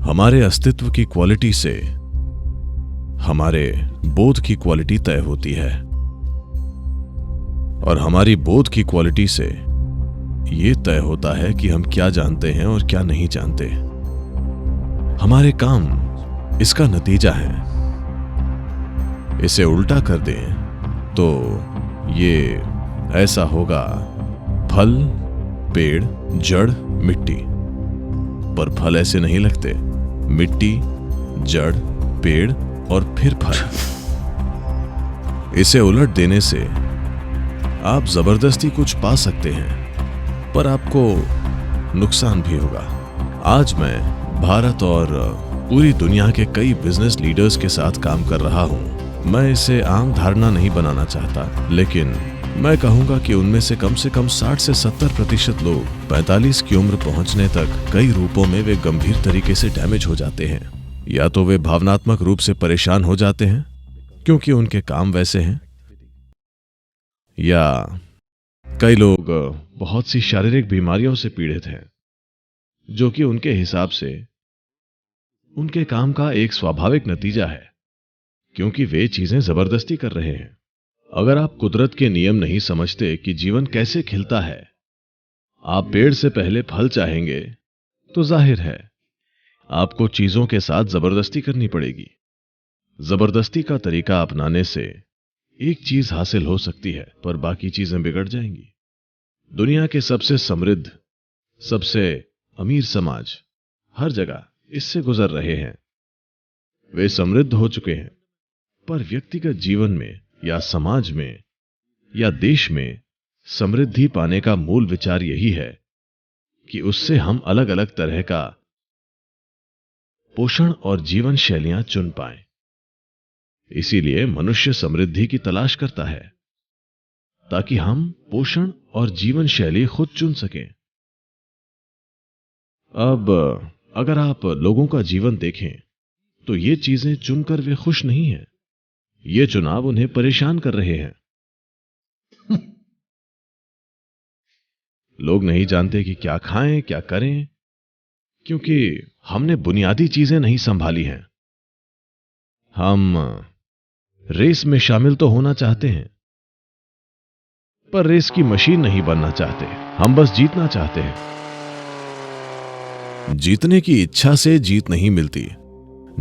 हमारे अस्तित्व की क्वालिटी से हमारे बोध की क्वालिटी तय होती है और हमारी बोध की क्वालिटी से यह तय होता है कि हम क्या जानते हैं और क्या नहीं जानते। हमारे काम इसका नतीजा है। इसे उल्टा कर दें तो ये ऐसा होगा: फल, पेड़, जड़, मिट्टी। पर फल ऐसे नहीं लगते। मिट्टी, जड़, पेड़ और फिर फल। इसे उलट देने से आप जबरदस्ती कुछ पा सकते हैं, पर आपको नुकसान भी होगा। आज मैं भारत और पूरी दुनिया के कई बिजनेस लीडर्स के साथ काम कर रहा हूं। मैं इसे आम धारणा नहीं बनाना चाहता, लेकिन मैं कहूंगा कि उनमें से कम 60 से 70% लोग 45 की उम्र पहुंचने तक कई रूपों में वे गंभीर तरीके से डैमेज हो जाते हैं। या तो वे भावनात्मक रूप से परेशान हो जाते हैं क्योंकि उनके काम वैसे हैं, या कई लोग बहुत सी शारीरिक बीमारियों से पीड़ित हैं जो कि उनके हिसाब से उनके काम का एक स्वाभाविक नतीजा है क्योंकि वे चीजें जबरदस्ती कर रहे हैं। अगर आप कुदरत के नियम नहीं समझते कि जीवन कैसे खिलता है, आप पेड़ से पहले फल चाहेंगे, तो जाहिर है आपको चीजों के साथ जबरदस्ती करनी पड़ेगी। जबरदस्ती का तरीका अपनाने से एक चीज हासिल हो सकती है, पर बाकी चीजें बिगड़ जाएंगी। दुनिया के सबसे समृद्ध, सबसे अमीर समाज हर जगह इससे गुजर रहे हैं। वे समृद्ध हो चुके हैं, पर व्यक्तिगत जीवन में या समाज में या देश में समृद्धि पाने का मूल विचार यही है कि उससे हम अलग अलग तरह का पोषण और जीवन शैलियां चुन पाएं। इसीलिए मनुष्य समृद्धि की तलाश करता है ताकि हम पोषण और जीवन शैली खुद चुन सकें। अब अगर आप लोगों का जीवन देखें तो ये चीजें चुनकर वे खुश नहीं हैं। ये चुनाव उन्हें परेशान कर रहे हैं। लोग नहीं जानते कि क्या खाएं, क्या करें, क्योंकि हमने बुनियादी चीजें नहीं संभाली हैं। हम रेस में शामिल तो होना चाहते हैं, पर रेस की मशीन नहीं बनना चाहते। हम बस जीतना चाहते हैं। जीतने की इच्छा से जीत नहीं मिलती।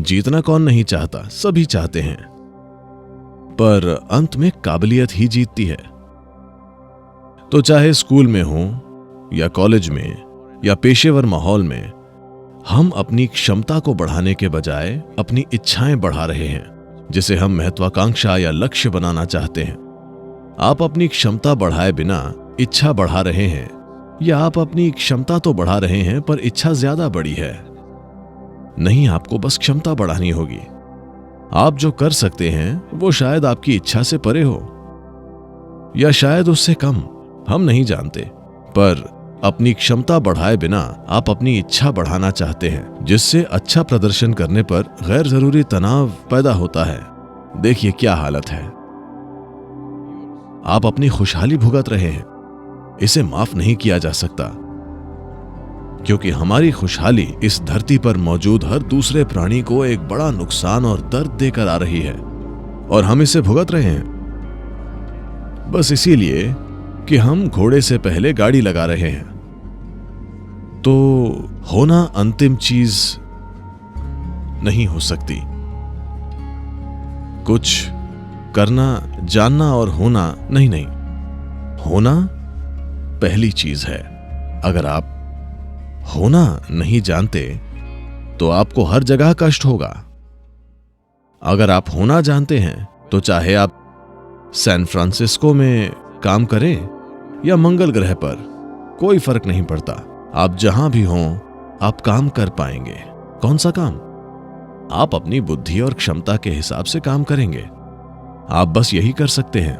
जीतना कौन नहीं चाहता, सभी चाहते हैं, पर अंत में काबिलियत ही जीतती है। तो चाहे स्कूल में हो या कॉलेज में या पेशेवर माहौल में, हम अपनी क्षमता को बढ़ाने के बजाय अपनी इच्छाएं बढ़ा रहे हैं, जिसे हम महत्वाकांक्षा या लक्ष्य बनाना चाहते हैं। आप अपनी क्षमता बढ़ाए बिना इच्छा बढ़ा रहे हैं, या आप अपनी क्षमता तो बढ़ा रहे हैं पर इच्छा ज्यादा बड़ी है। नहीं, आपको बस क्षमता बढ़ानी होगी। आप जो कर सकते हैं वो शायद आपकी इच्छा से परे हो, या शायद उससे कम, हम नहीं जानते। पर अपनी क्षमता बढ़ाए बिना आप अपनी इच्छा बढ़ाना चाहते हैं, जिससे अच्छा प्रदर्शन करने पर गैर जरूरी तनाव पैदा होता है। देखिए क्या हालत है। आप अपनी खुशहाली भुगत रहे हैं। इसे माफ नहीं किया जा सकता, क्योंकि हमारी खुशहाली इस धरती पर मौजूद हर दूसरे प्राणी को एक बड़ा नुकसान और दर्द देकर आ रही है, और हम इसे भुगत रहे हैं बस इसीलिए कि हम घोड़े से पहले गाड़ी लगा रहे हैं। तो होना अंतिम चीज नहीं हो सकती। कुछ करना, जानना और होना नहीं, होना पहली चीज है। अगर आप होना नहीं जानते तो आपको हर जगह कष्ट होगा। अगर आप होना जानते हैं तो चाहे आप सैन फ्रांसिस्को में काम करें या मंगल ग्रह पर, कोई फर्क नहीं पड़ता। आप जहां भी हों आप काम कर पाएंगे। कौन सा काम? आप अपनी बुद्धि और क्षमता के हिसाब से काम करेंगे। आप बस यही कर सकते हैं।